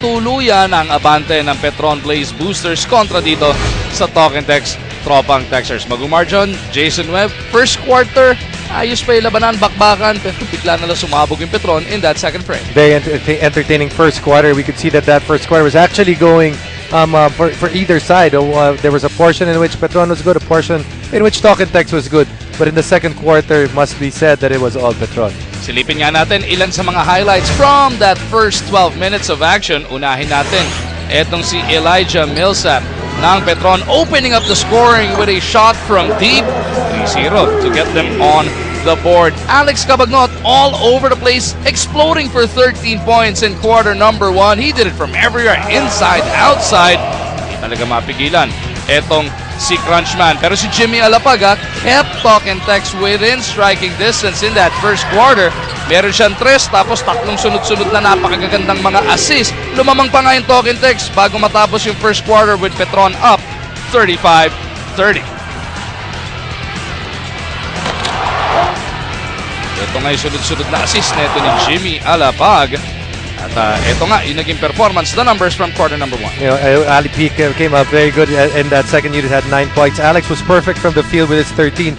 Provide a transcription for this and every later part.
tuluyan ang abante ng Petron Blaze Boosters kontra dito sa Talk and Text Tropang Texters. Magumarjon, Jason Webb, first quarter, ayos pa yung labanan, bakbakan, pero bigla na lang sumabog yung Petron in that second frame. Very entertaining first quarter. We could see that first quarter was actually going for either side. There was a portion in which Petron was good, a portion in which Talk and Text was good. But in the second quarter, it must be said that it was all Petron. Silipin nga natin ilan sa mga highlights from that first 12 minutes of action. Unahin natin, etong si Elijah Millsap ng Petron opening up the scoring with a shot from deep. 3-0 to get them on the board. Alex Cabagnot all over the place, exploding for 13 points in quarter number 1. He did it from everywhere, inside, outside. Hindi talaga mapigilan etong si Crunchman. Pero si Jimmy Alapaga kept Talk and Text within striking distance in that first quarter. Meron siyang 3, tapos tatlong sunod-sunod na napakagagandang mga assist. Lumamang pa nga yung Talk and Text bago matapos yung first quarter with Petron up 35-30. Ito nga yung sunod-sunod na assist na ito ni Jimmy Alapag. At ito nga, yung naging performance, the numbers from quarter number 1. You know, Ali P came up very good in that second unit, had 9 points. Alex was perfect from the field with his 13.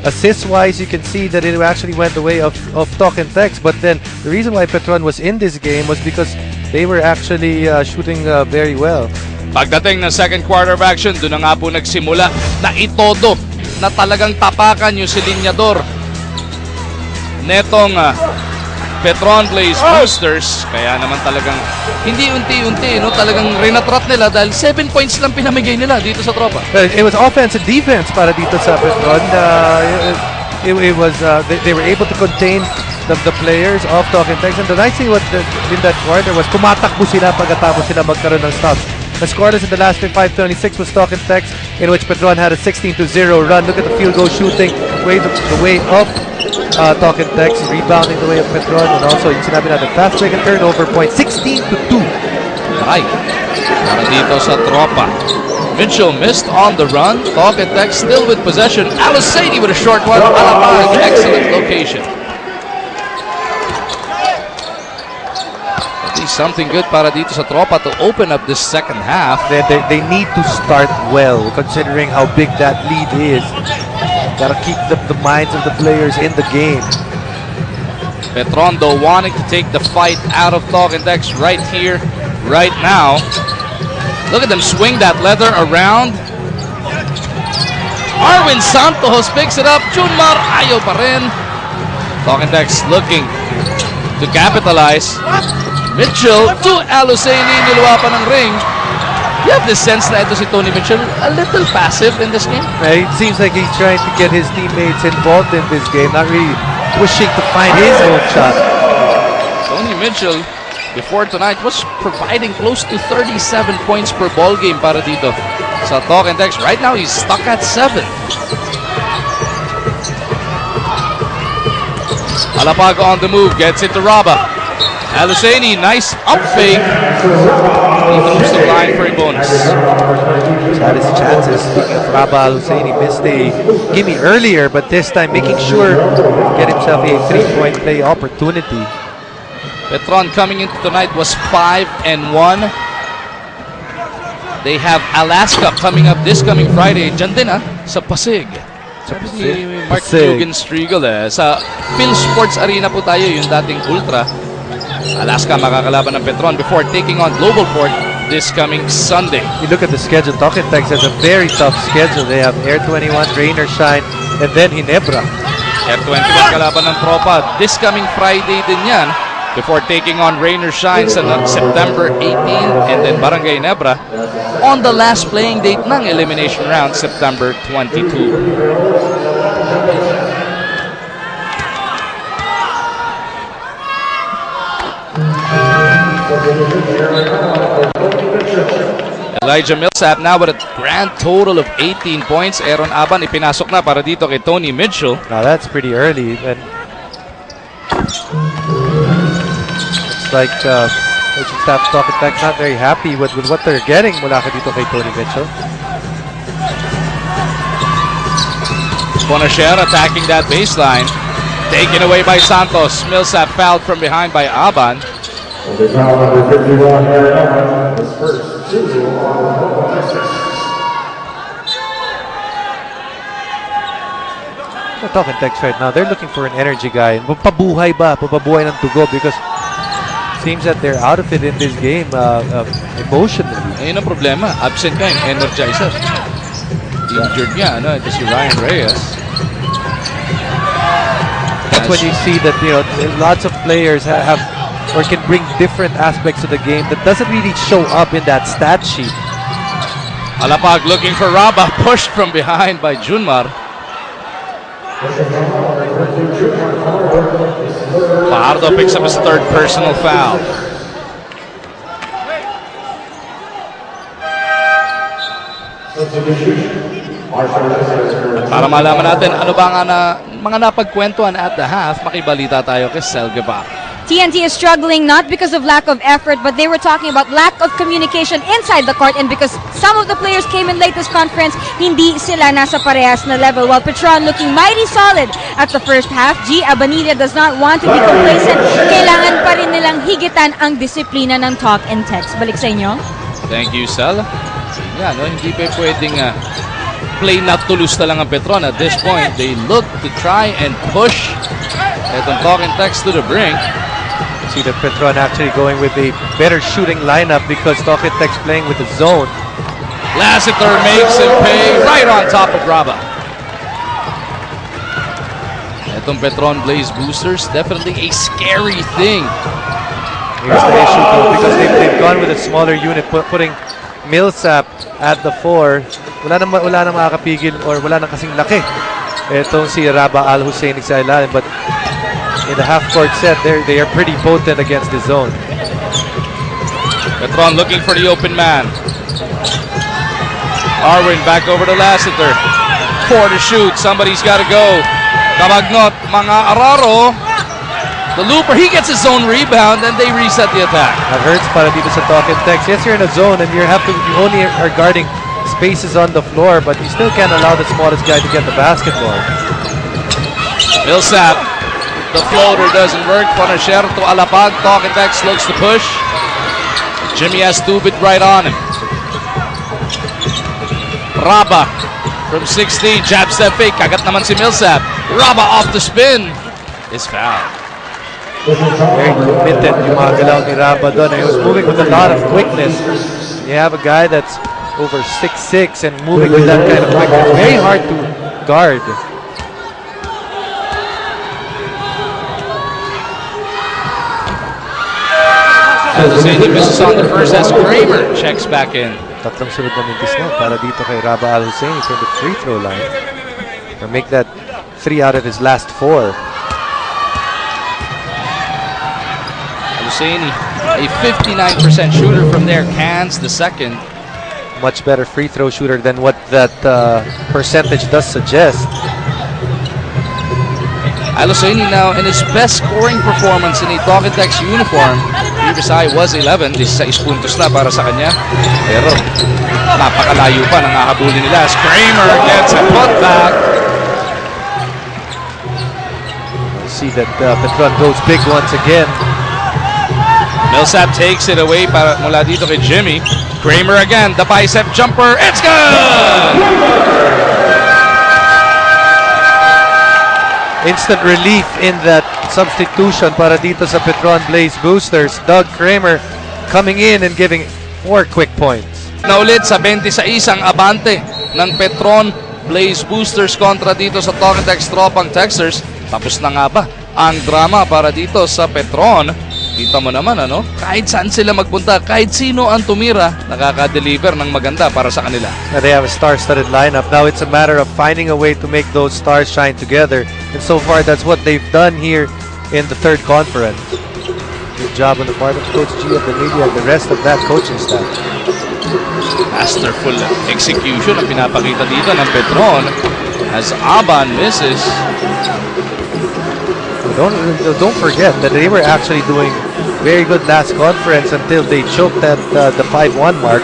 Assist-wise, you can see that it actually went the way of Talk and Text. But then, the reason why Petron was in this game was because they were actually shooting very well. Pagdating ng second quarter of action, doon na nga po nagsimula na itodo na talagang tapakan yung silinyador netong Petron Blaze Boosters. Kaya naman talagang hindi unti-unti, no? Talagang rinatrat nila dahil 7 points lang pinamigay nila dito sa tropa. It was offense and defense para dito sa Petron. They were able to contain the players of Talk and Text. And the nice thing in that quarter was kumatakbo sila pagkatapos sila magkaroon ng stops. The scoreless in the last 5:26 was Talk and Text, in which Petron had a 16-0 run. Look at the field goal shooting, the way up. Talk and Text rebounding the way of Petron, and also yung sinabi natin fast break and turnover point 16-2. Right. Para dito sa tropa. Mitchell missed on the run. Talk and Text still with possession. Alisady with a short one. Alapag, excellent location. At least something good para dito sa tropa to open up this second half. They need to start well, considering how big that lead is. Gotta keep the minds of the players in the game. Petron, though, wanting to take the fight out of Talk and Text right here, right now. Look at them swing that leather around. Arwin Santos picks it up. Junmar ayaw pa rin. Talk and Text looking to capitalize. Mitchell to Aluseni, niluwa pa ng ring. You have this sense na ito si Tony Mitchell a little passive in this game? It seems like he's trying to get his teammates involved in this game, not really wishing to find his own shot. Tony Mitchell, before tonight, was providing close to 37 points per ball game para dito sa Talk and Text. Right now, he's stuck at 7. Alapag on the move, gets it to Raba. Aluseni, nice up fake. He moves the line for a bonus. Had his chances. Speaking of Raba, Aluseni missed a gimme earlier, but this time making sure to get himself a 3-point play opportunity. Petron coming into tonight was 5-1. They have Alaska coming up this coming Friday. Diyan din sa Pasig. Sabi ni Mark Dugan Striegel sa Phil Sports Arena po tayo, yung dating Ultra. Alaska makakalaban ng Petron before taking on Global Port this coming Sunday. You look at the schedule, Talk and Text has a very tough schedule. They have Air 21, Rain or Shine, and then Ginebra. Air 21 kalaban ng tropa this coming Friday din yan before taking on Rain or Shine sa September 18 and then Barangay Ginebra on the last playing date ng elimination round, September 22. Elijah Millsap now with a grand total of 18 points. Aaron Aban ipinasok na para dito kay Tony Mitchell. Now that's pretty early. And it's like coaching staff Talk and Text not very happy with what they're getting mula dito kay Tony Mitchell. Bonasher attacking that baseline. Taken away by Santos. Millsap fouled from behind by Aban. The foul number 51 here now. His first two on Texas. Talking text right now, they're looking for an energy guy. Pabuhay ba? Papabuhay ng dugo because it seems that they're out of it in this game emotionally. Ayun ang problema. Absent ka yung energizer. Injured niya, ano? Ito si Ryan Reyes. That's when you see that, you know, lots of players have or can bring different aspects of the game that doesn't really show up in that stat sheet. Alapag looking for Raba, pushed from behind by Junmar. Fajardo picks up his third personal foul. Para malaman natin ano ba nga na mga napagkwentuhan at the half, makibalita tayo kay Sel Guevara. TNT is struggling not because of lack of effort, but they were talking about lack of communication inside the court, and because some of the players came in late this conference, hindi sila nasa parehas na level. While Petron looking mighty solid at the first half, G. Abanilla does not want to be complacent. Kailangan pa rin nilang higitan ang disiplina ng talk and text. Balik sa inyo. Thank you, Sel. Yan, no, hindi pa pwedeng play not to lose na lang ang Petron. At this point, they look to try and push itong talk and text to the brink. See that Petron actually going with a better shooting lineup because Talkitex playing with the zone. Lassiter makes him pay right on top of Raba. Itong Petron Blaze Boosters, definitely a scary thing. Here's the issue though, because they've gone with a smaller unit, putting Millsap at the 4. Wala na makakapigil or wala na kasing laki. Itong si Raba Al-Hussein sa ilalim, but in the half-court set, they are pretty potent against the zone. Petron looking for the open man. Arwin back over to Lassiter. 4 to shoot. Somebody's got to go. Kamagnot, mga Araro. The looper, he gets his own rebound, and they reset the attack. That hurts para dito sa Talkitex. Yes, you're in a zone, and you only are guarding spaces on the floor, but you still can't allow the smallest guy to get the basketball. Millsap. The floater doesn't work. Ponasher to Alapag. Talkitex looks to push. Jimmy has Tubit right on him. Raba from 16. Jab step fake. Kagat naman si Millsap. Raba off the spin. Is fouled. Very committed yung mga galaw ni Raba doon. He was moving with a lot of quickness. You have a guy that's over 6'6" and moving with that kind of quickness. Very hard to guard. Al-Hussein misses on the first as Kramer checks back in. Tatlong sunod na mintis na para dito kay Raba Al-Hussein from the free throw line. To make that 3 out of his last 4. Al-Hussein, a 59% shooter from there, cans the second. Much better free throw shooter than what that percentage does suggest. Al-Hussein now in his best scoring performance in a Talkitex uniform. Previous high was 11. 16 puntos na para sa kanya. Pero napakalayo pa ng nakahabulin nila. Kramer gets a putback. See that Petron goes big once again. Millsap takes it away para mula dito kay Jimmy. Kramer again, the bicep jumper. It's good! Instant relief in that substitution para dito sa Petron Blaze Boosters. Doug Kramer coming in and giving 4 quick points. Na ulit sa 26 ang abante ng Petron Blaze Boosters kontra dito sa Talkitex Tropang Texers. Tapos na nga ba ang drama para dito sa Petron? Kita mo naman, ano? Kahit saan sila magpunta, kahit sino ang tumira, nakaka-deliver ng maganda para sa kanila. They have a star-studded lineup. Now it's a matter of finding a way to make those stars shine together. And so far, that's what they've done here in the third conference. Good job on the part of Coach G of the media and the rest of that coaching staff. Masterful execution ang pinapakita dito ng Petron as Aban misses. Don't forget that they were actually doing very good last conference until they choked at the 5-1 mark.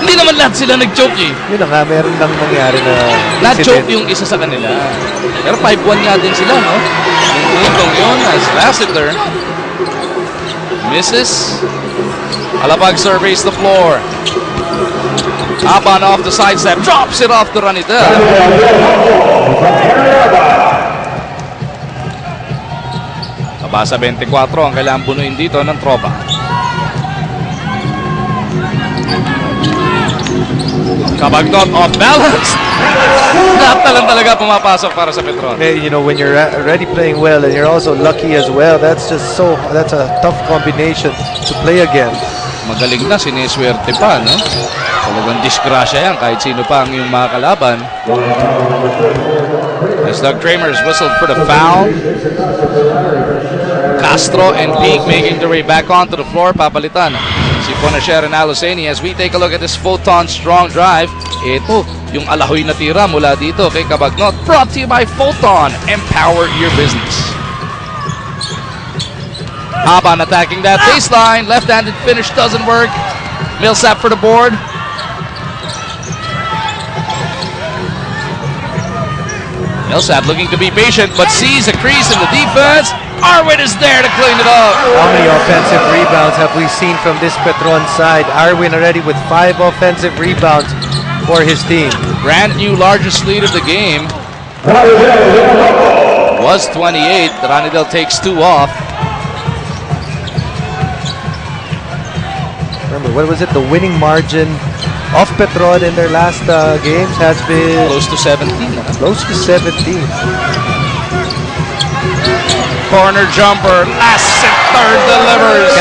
Hindi naman lahat sila nag-choke eh. Yun na nga, meron lang nangyari na Na-choke yung isa sa kanila. Pero 5-1 nga din sila, no? Yung puntong yun as Lassiter. Misses. Alabag surveys the floor. Aban off the sidestep. Drops it off to Ranidel. Abasa 24 ang kailangan bunuin dito ng tropa. Kabagnot off balance. Lahat na lang talaga pumapasok para sa Petron. You know, when you're already playing well and you're also lucky as well, that's a tough combination to play against. Magaling na, siniswerte pa, no? Talagang disgrasya yan kahit sino pa ang yung mga kalaban. As Doug Kramer's whistled for the foul. Castro and Peak making their way back onto the floor. Papalitan si Ponasher and Aloceni as we take a look at this Photon strong drive. Ito, yung alahoy na tira mula dito kay Kabagnot. Brought to you by Photon. Empower your business. Haban attacking that baseline. Left-handed finish doesn't work. Millsap for the board. Millsap looking to be patient but sees a crease in the defense. Arwin is there to clean it up. How many offensive rebounds have we seen from this Petron side? Arwin already with 5 offensive rebounds for his team. Brand new largest lead of the game was 28. Ranidel takes 2 off. Remember, what was it? The winning margin of Petron in their last games has been Close to 17. close to 17. Corner jumper, last and third delivers.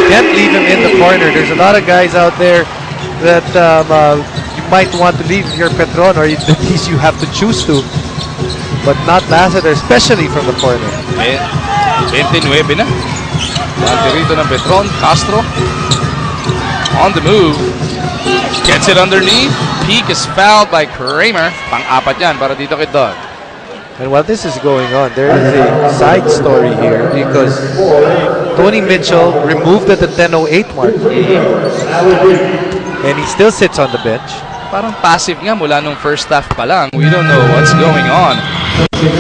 Can't leave him in the corner. There's a lot of guys out there that you might want to leave your Petron, or at least you have to choose to, but not Lassiter, especially from the corner. 29 na. Bante rito ng Petron. Castro on the move. Gets it underneath. Peak is fouled by Kramer. Pang-apat yan para dito kay Doug. And while this is going on, there is a side story here because Tony Mitchell removed at the 10:08 mark, and he still sits on the bench. Parang passive nga mula nung first half pa lang. We don't know what's going on.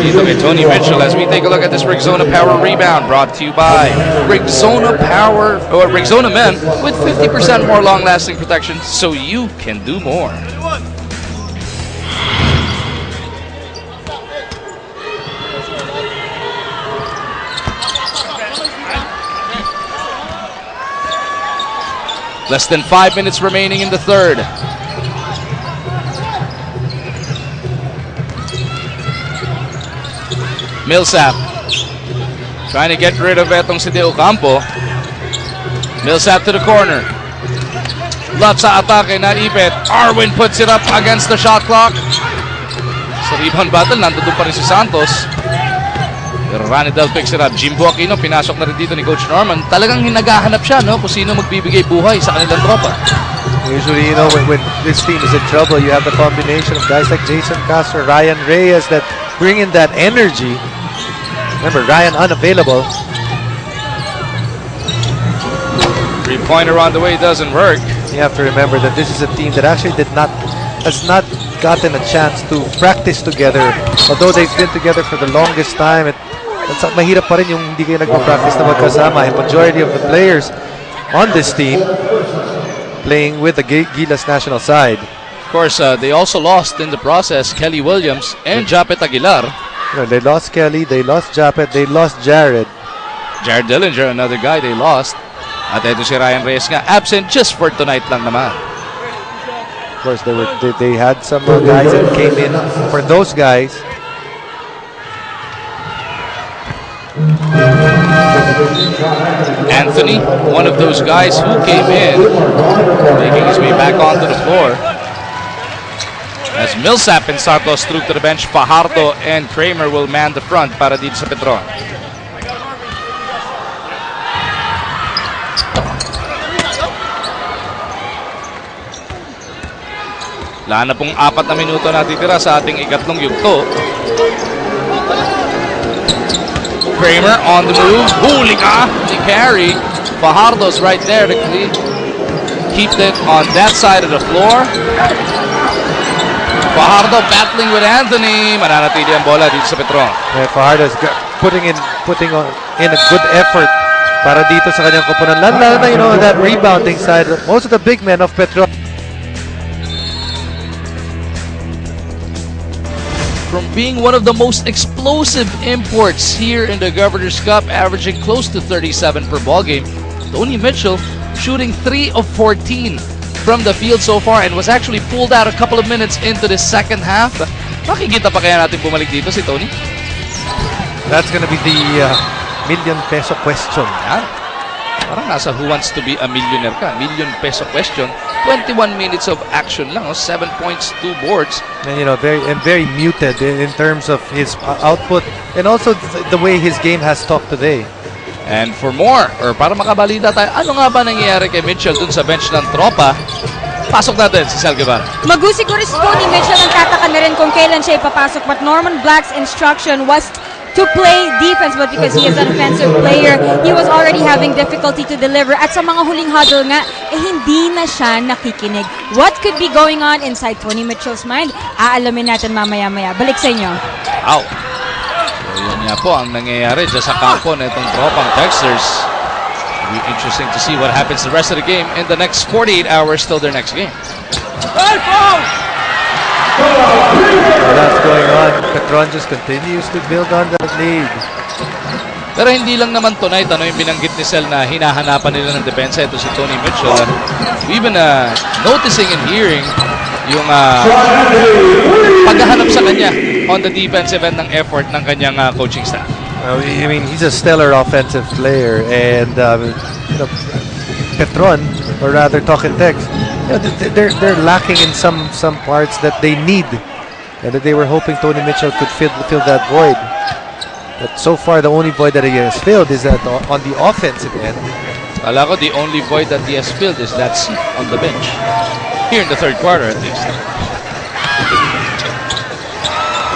Dito kay Tony Mitchell as we take a look at this Rexona Power rebound brought to you by Rexona Power, or Rexona Men with 50% more long-lasting protection so you can do more. Less than 5 minutes remaining in the third. Millsap trying to get rid of etong si De Ocampo. Millsap to the corner. Lot sa atake na ipit. Arwin puts it up against the shot clock. Sa rebound battle, nandun pa rin si Santos. Pero Ranidel picks it up. Jimbo Aquino, pinasok na rin dito ni Coach Norman. Talagang naghahanap siya, no? Kung sino magbibigay buhay sa kanilang tropa. Usually, you know, when this team is in trouble, you have the combination of guys like Jason Castro, Ryan Reyes that bring in that energy. Remember, Ryan unavailable. Three-pointer on the way doesn't work. You have to remember that this is a team that actually has not gotten a chance to practice together. Although they've been together for the longest time, mahirap pa rin yung hindi kayo nagpa-practice na magkasama. And majority of the players on this team playing with the Gilas national side. Of course, they also lost in the process Kelly Williams and Japet Aguilar. You know, they lost Kelly, they lost Japet, they lost Jared. Jared Dillinger, another guy they lost. At ito si Ryan Reyes nga, absent just for tonight lang naman. Of course, they had some guys that came in for those guys. Anthony, one of those guys who came in, making his way back onto the floor. As Millsap and Santos through to the bench, Fajardo and Kramer will man the front para dito sa Petron. Wala na pong 4 na minuto natitira sa ating ikatlong yugto. Kramer on the move. Huli ka! He carry. Fajardo's right there to keep it on that side of the floor. Fajardo battling with Anthony. Mananatili ang bola dito sa Petron. Fajardo's putting in a good effort para dito sa kanyang koponan. Lalo na, you know, that rebounding side. Most of the big men of Petron. From being one of the most explosive imports here in the Governor's Cup, averaging close to 37 per ball game, Tony Mitchell shooting 3 of 14 from the field so far and was actually pulled out a couple of minutes into the second half. Makikita pa kaya natin bumalik dito si Tony? That's gonna be the million peso question. Yan. Parang nasa Who Wants to Be a Millionaire ka. Million peso question. 21 minutes of action lang. 7 points, 2 boards. And you know, very muted in terms of his output and also the way his game has talked today. And for more, or para makabalita tayo, ano nga ba nangyayari kay Mitchell dun sa bench ng tropa? Pasok natin si Sal Guevara. Magusiguro si Tony Mitchell ang tataka na rin kung kailan siya ipapasok. But Norman Black's instruction was to play defense, but because he is an offensive player, he was already having difficulty to deliver. At sa mga huling huddle nga, hindi na siya nakikinig. What could be going on inside Tony Mitchell's mind? Aalamin natin mamaya-maya. Balik sa inyo. Wow. So, yun nga po ang nangyayari dyan sa kampo na itong tropang Texters. It'll be interesting to see what happens the rest of the game in the next 48 hours till their next game. That's going on. Petron just continues to build on that lead. Pero hindi lang naman tonight, ano yung binanggit ni Sel na hinahanapan nila ng depensa, ito si Tony Mitchell. We've been noticing and hearing yung paghahanap sa kanya on the defensive end ng effort ng kanyang coaching staff. I mean, he's a stellar offensive player, and you know, Petron, or rather Talking Tex, you know, they're lacking in some parts that they need, and that they were hoping Tony Mitchell could fill that void. But so far, the only void that he has filled is that on the offensive end. Kala ko the only void that he has filled is that seat on the bench. Here in the third quarter, at least.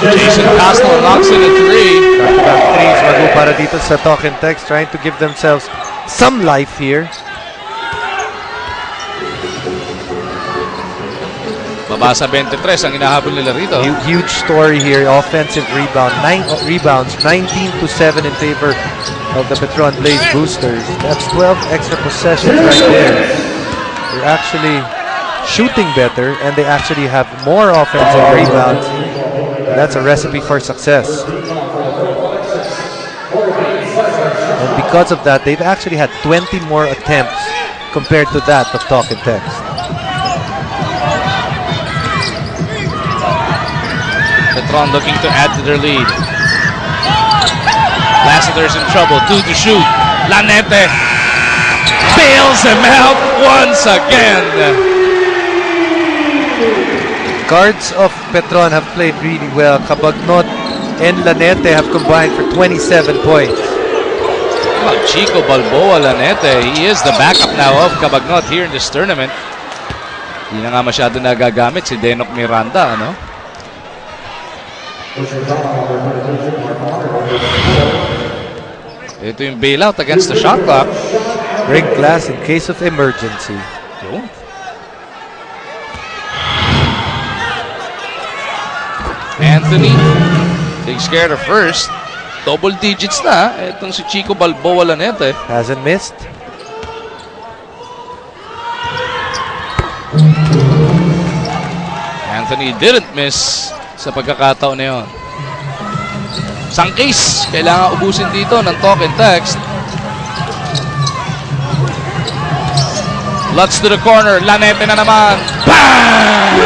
Jason Castell knocks in a three. Back-to-back threes, mago para dito sa Talking Tex, trying to give themselves some life here. Babasa 23 ang inahabol nila rito. Huge story here, offensive rebound, 9 rebounds, 19-7 in favor of the Petron Blaze Boosters. That's 12 extra possessions right there. They're actually shooting better, and they actually have more offensive rebounds. And that's a recipe for success. And because of that, they've actually had 20 more attempts compared to that of Talking Tex. Petron looking to add to their lead. Lassiter's in trouble. 2 to shoot. Lanete bails him out once again. Guards of Petron have played really well. Cabagnot and Lanete have combined for 27 points. Well, Chico Balboa Lanete, he is the backup now of Cabagnot here in this tournament. Hindi na nga masyado nagagamit si Denok Miranda, ano? Ito yung bailout against the shot clock. Bring glass in case of emergency. Yun. Anthony takes care of first. Double digits na. Itong si Chico Balboa Lanete. Hasn't missed. Anthony didn't miss sa pagkakataon na yun. Sangkis, kailangan ubusin dito ng Talking Tex. Lutz to the corner, Lanete na naman. Bang!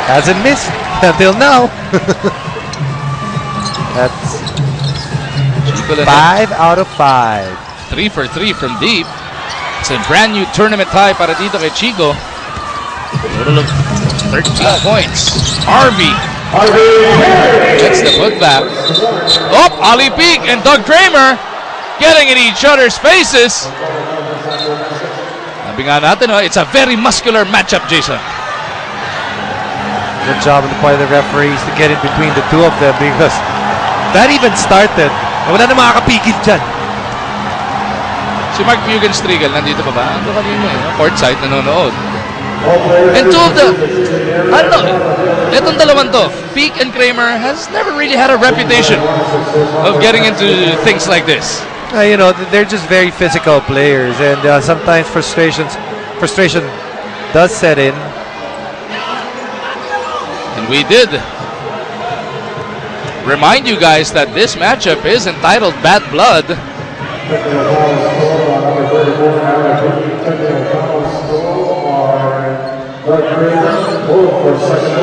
Hasn't missed until now. That's 5 out of 5. 3 for 3 from deep. It's a brand new tournament high para dito kay Chico. Total of 13 points. Harvey gets the putback. Oh, Ali Peak and Doug Dramer getting in each other's faces. Sabi nga natin, it's a very muscular matchup, Jason. Good job on the part of the referees to get in between the two of them, because that even started. Wala na makakapigil dyan. Si Mark Mugenstriegel, nandito pa ba? Ando kanina, courtside, nanonood. And two of the, I don't know, itong dalawang to, Peak and Kramer has never really had a reputation of getting into things like this. You know, they're just very physical players, and sometimes frustration does set in. And we did remind you guys that this matchup is entitled Bad Blood.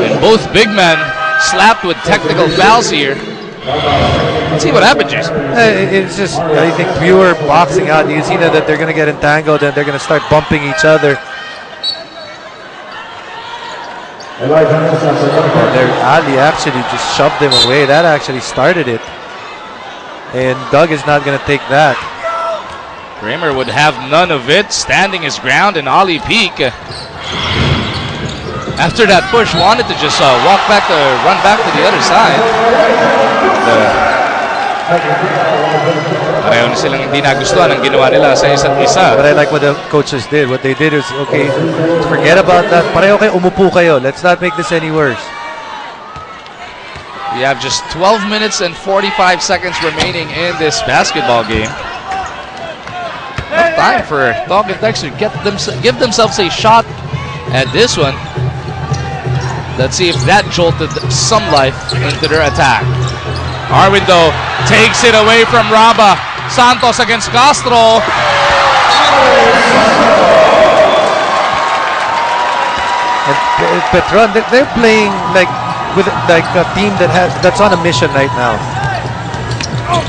And both big men slapped with technical fouls here. Let's see what happens, Jason. It's just, I think, pure boxing out. You see that they're going to get entangled and they're going to start bumping each other. Ali actually just shoved him away. That actually started it. And Doug is not going to take that. Kramer would have none of it, standing his ground, and Ali Peak, after that push, wanted to just run back to the other side. Pareho na silang hindi nagustuhan ang ginawa nila sa isa't isa. But I like what the coaches did. What they did is, okay, forget about that. Pareho kayo, umupo kayo. Let's not make this any worse. We have just 12 minutes and 45 seconds remaining in this basketball game. Enough time for Talk and Text to give themselves a shot at this one. Let's see if that jolted some life into their attack. Arwindo takes it away from Raba. Santos against Castro. And Petron, they're playing like with like a team that's on a mission right now.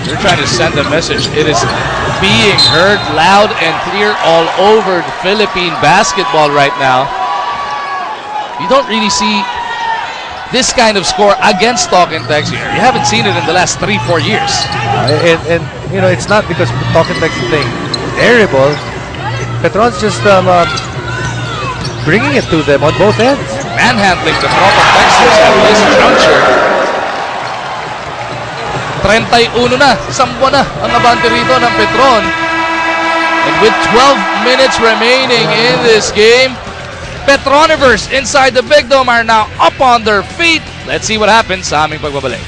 They're trying to send a message. It is being heard loud and clear all over Philippine basketball right now. You don't really see this kind of score against Talk and Text here. You haven't seen it in the last 3-4 years. And you know, it's not because Talk and Text is playing terrible. Petron's just bringing it to them on both ends. Manhandling the Talk and Texters at this juncture. 31 na, sambo na ang abante rito ng Petron. And with 12 minutes remaining in this game, Petronivers inside the Big Dome are now up on their feet. Let's see what happens sa aming pagbabalik.